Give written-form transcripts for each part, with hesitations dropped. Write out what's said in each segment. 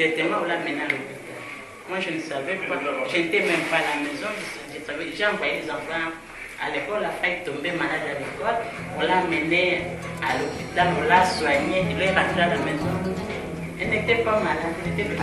directement, on l'a mené à l'hôpital. Moi, je ne savais pas, je n'étais même pas à la maison, j'ai envoyé les enfants à l'école, la fille est tombée malade à l'école, on l'a mené à l'hôpital, on l'a soigné, il est rentré à la maison. Elle n'était pas malade, elle était...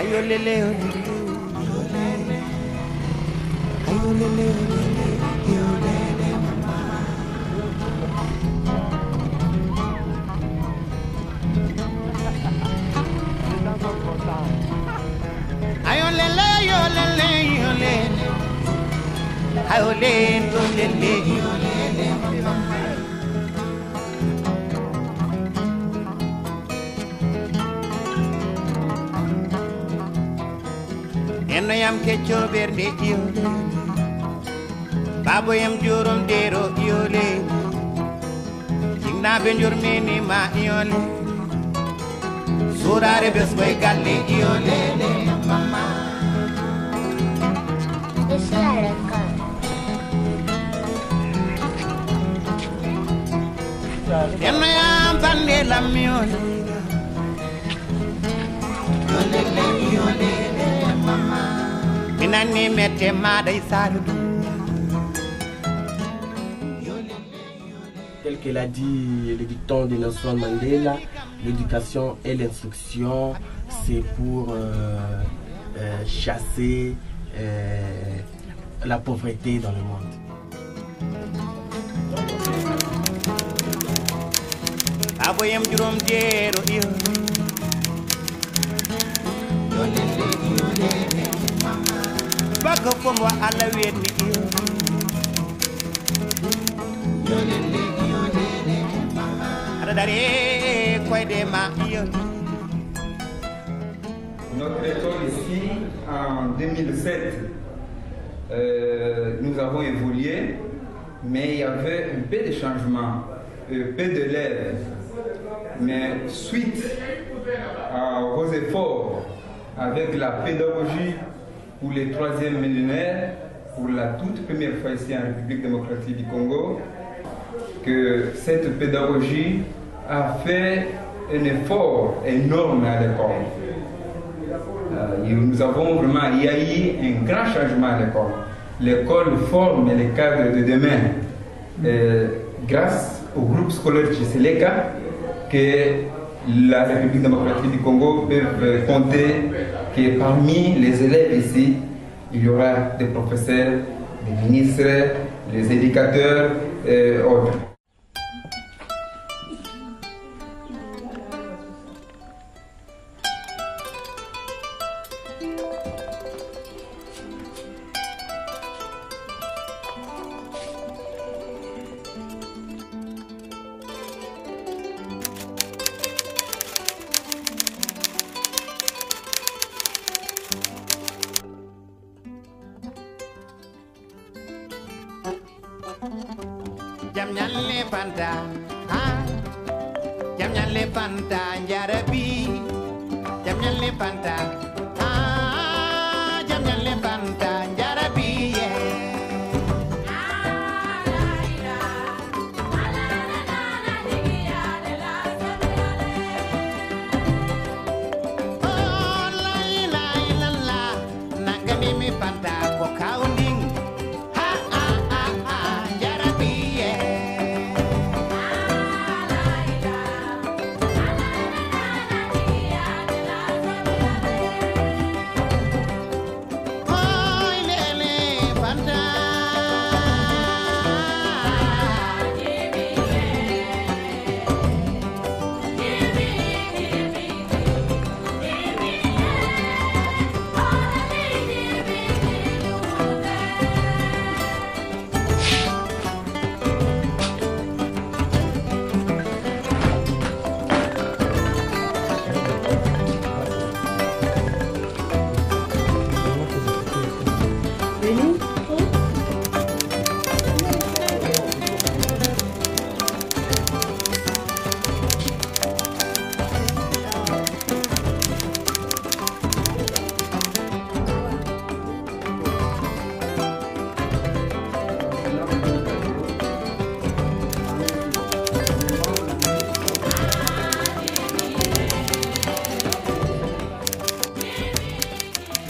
Eno yam kecho berde iole Babo yam jurum dero iole Jingna benjur mini ma iole Surare bes boy galle iole mama Eno yam pande lamiole Iole Tel qu'elle a dit le dicton de Nelson Mandela, l'éducation et l'instruction, c'est pour chasser la pauvreté dans le monde. Notre école ici, en 2007, nous avons évolué, mais il y avait un peu de changements, peu d'élèves. Mais suite aux efforts avec la pédagogie pour les 3e millénaires, pour la toute première fois ici en République démocratique du Congo, que cette pédagogie a fait un effort énorme à l'école. Nous avons vraiment, il y a eu un grand changement à l'école. L'école forme les cadres de demain grâce au groupe scolaire Chiseleka que la République démocratique du Congo peut compter que parmi les élèves ici, il y aura des professeurs, des ministres, les éducateurs et autres. Jamnyalle panta, ha, jamnyalle panta, njarabi, jamnyalle panta, ha, jamnyalle panta, njarabi, oh, la la la, nangani mi panta, ko kaunding.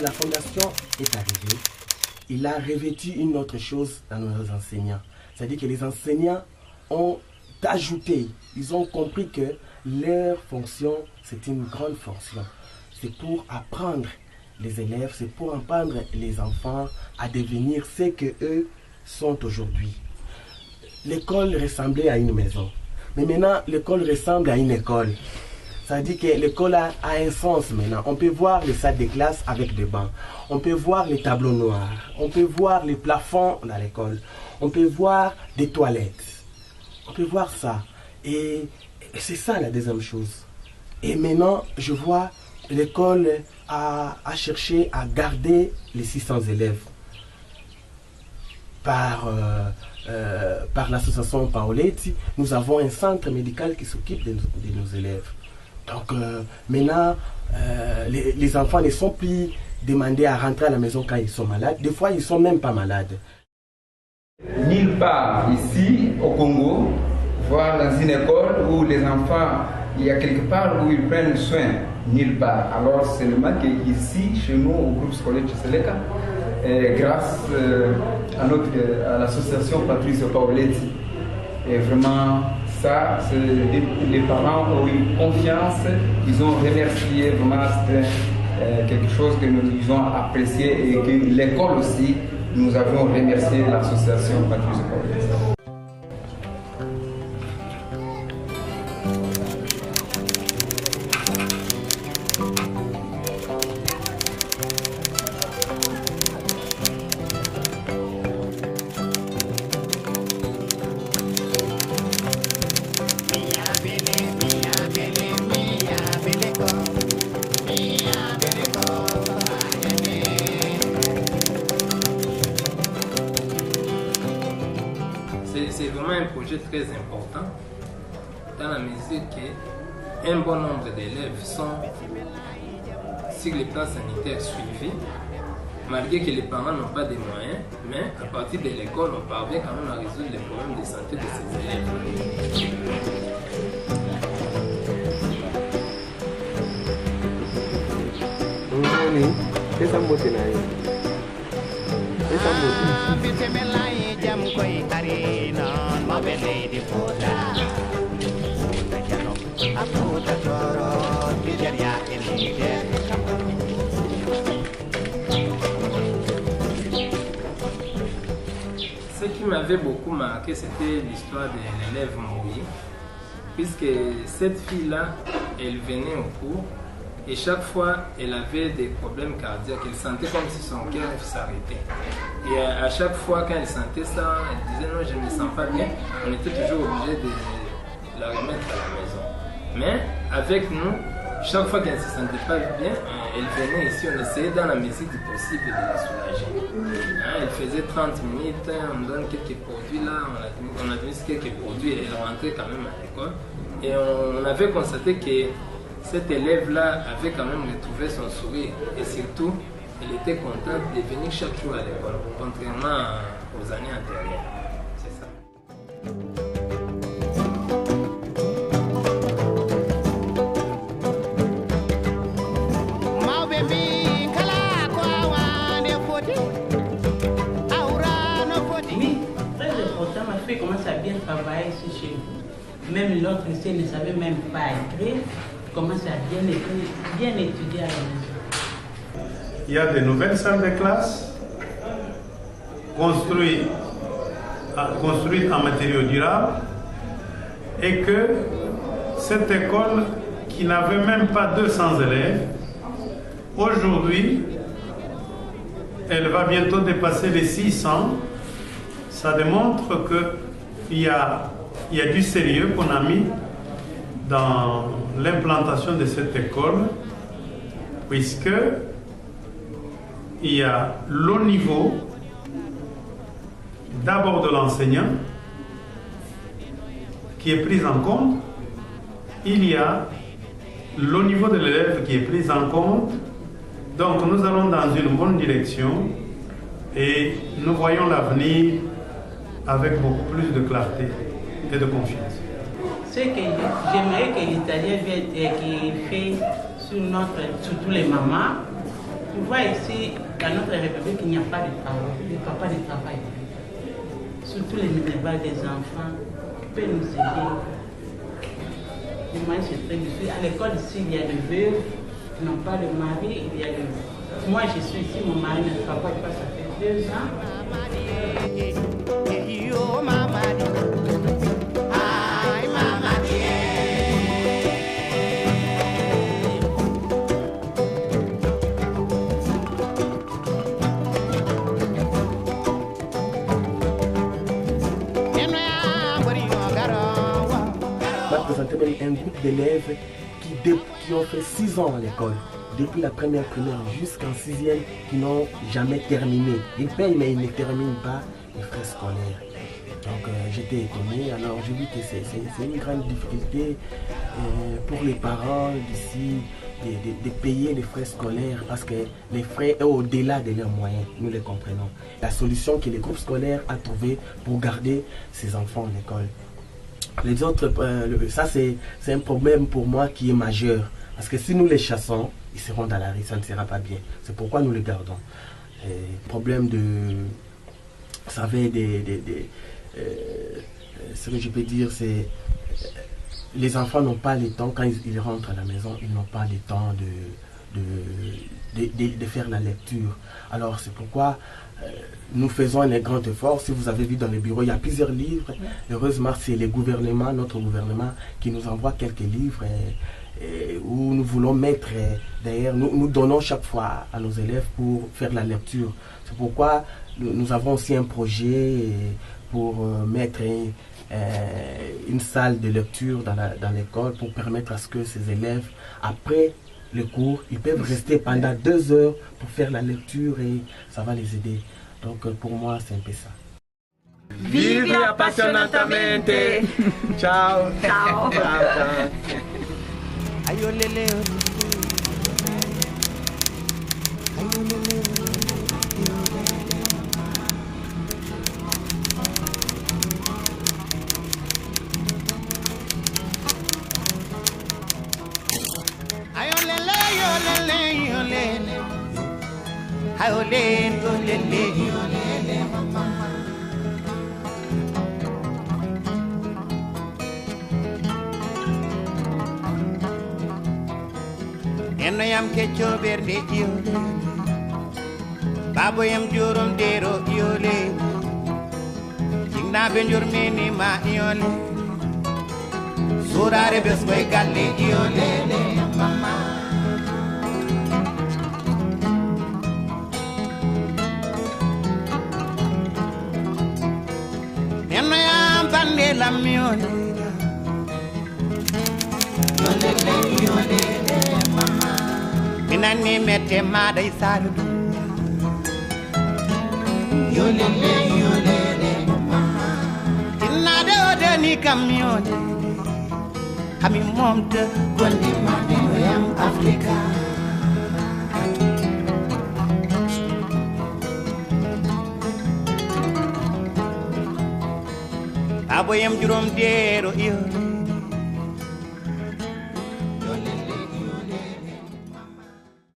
la fondation est arrivée, il a revêtu une autre chose dans nos enseignants. C'est-à-dire que les enseignants ont ajouté, ils ont compris que leur fonction, c'est une grande fonction. C'est pour apprendre les élèves, c'est pour apprendre les enfants à devenir ce qu'eux sont aujourd'hui. L'école ressemblait à une maison. Mais maintenant, l'école ressemble à une école. Ça dit que l'école a un sens maintenant. On peut voir les salles de classe avec des bancs. On peut voir les tableaux noirs. On peut voir les plafonds dans l'école. On peut voir des toilettes. On peut voir ça. Et c'est ça la deuxième chose. Et maintenant, je vois l'école a cherché à garder les 600 élèves par l'association Paoletti. Nous avons un centre médical qui s'occupe de nos élèves. Donc maintenant, les enfants ne sont plus demandés à rentrer à la maison quand ils sont malades. Des fois, ils ne sont même pas malades. Nulle part ici au Congo, voire dans une école où les enfants, il y a quelque part où ils prennent soin. Nulle part. Alors seulement qu'ici, chez nous, au groupe scolaire Tchiseleka, grâce à l'association Patrice Paoletti, et vraiment, ça, les parents ont eu confiance, ils ont remercié, vraiment, c'était quelque chose que nous avons apprécié et que l'école aussi, nous avons remercié l'association Patrice Paoletti. C'est vraiment un projet très important dans la mesure qu'un bon nombre d'élèves sont sur les plans sanitaires suivis, malgré que les parents n'ont pas de moyens, mais à partir de l'école, on parvient quand même à résoudre les problèmes de santé de ces élèves. Ce qui m'avait beaucoup marqué, c'était l'histoire de l'élève Moui, puisque cette fille-là, elle venait au cours et chaque fois, elle avait des problèmes cardiaques. Elle sentait comme si son cœur s'arrêtait. Et à chaque fois, quand elle sentait ça, elle disait non, je ne me sens pas bien. On était toujours obligé de la remettre à la maison. Mais avec nous, chaque fois qu'elle ne se sentait pas bien, elle venait ici, on essayait dans la mesure du possible de la soulager. Elle faisait 30 minutes, on donne quelques produits là, on administre quelques produits et elle rentrait quand même à l'école. Et on avait constaté que cet élève-là avait quand même retrouvé son sourire et surtout, elle était contente de venir chaque jour à l'école, contrairement aux années antérieures. C'est ça. Oui, très important, ma fille commence à bien travailler ici chez vous. Même l'autre ici ne savait même pas écrire. Commence à bien étudier à la maison. Il y a de nouvelles salles de classe construites en matériaux durables et que cette école qui n'avait même pas 200 élèves, aujourd'hui, elle va bientôt dépasser les 600. Ça démontre qu'il y a du sérieux qu'on a mis dans l'implantation de cette école, puisque il y a le niveau d'abord de l'enseignant qui est pris en compte, il y a le niveau de l'élève qui est pris en compte. Donc nous allons dans une bonne direction et nous voyons l'avenir avec beaucoup plus de clarté et de confiance. Ce que j'aimerais que l'Italien vienne et qu'il fait sur tous les mamans, Tu vois ici, dans notre République, il n'y a pas de travail. Les papas ne travaillent plus. Surtout les minévales des enfants, qui peuvent nous aider. Moi, c'est très difficile. À l'école ici, il y a des veuves qui n'ont pas de mari. Il y a des... Moi, je suis ici, mon mari ne travaille pas, ça fait 2 ans. Présenter même un groupe d'élèves qui ont fait 6 ans à l'école, depuis la première primaire jusqu'en 6e, qui n'ont jamais terminé. Ils payent mais ils ne terminent pas les frais scolaires. Donc j'étais étonné, alors j'ai vu que c'est une grande difficulté pour les parents d'ici de payer les frais scolaires parce que les frais sont au-delà de leurs moyens, nous les comprenons. La solution que les groupes scolaires ont trouvée pour garder ses enfants à l'école. Les autres, ça c'est un problème pour moi qui est majeur. Parce que si nous les chassons, ils seront dans la rue, ça ne sera pas bien. C'est pourquoi nous les gardons. Problème de... Vous savez, ce que je peux dire, c'est... Les enfants n'ont pas le temps, quand ils rentrent à la maison, ils n'ont pas le temps de faire la lecture. Alors c'est pourquoi nous faisons un grand effort. Si vous avez vu dans les bureaux, il y a plusieurs livres. Heureusement, c'est le gouvernement, notre gouvernement, qui nous envoie quelques livres où nous voulons mettre, d'ailleurs, nous donnons chaque fois à nos élèves pour faire la lecture. C'est pourquoi nous avons aussi un projet pour mettre une salle de lecture dans l'école pour permettre à ce que ces élèves, après le cours, ils peuvent rester pendant 2 heures pour faire la lecture et ça va les aider. Donc pour moi, c'est un peu ça. Vivi appassionatamente. Ciao. Ciao. Ciao, ciao. Eno yam kecco berde ƴiwle babo yam jorom dero ƴiwle jinnaɓe jurminima ƴiwle surare beskoye galle ƴiwle mama eno yam bande lam ƴiwle minani mette maɗa e sare ɗum yolele tinnade o deni kam yolele hami momta gondimane oyam africa aboyam jurom dero yole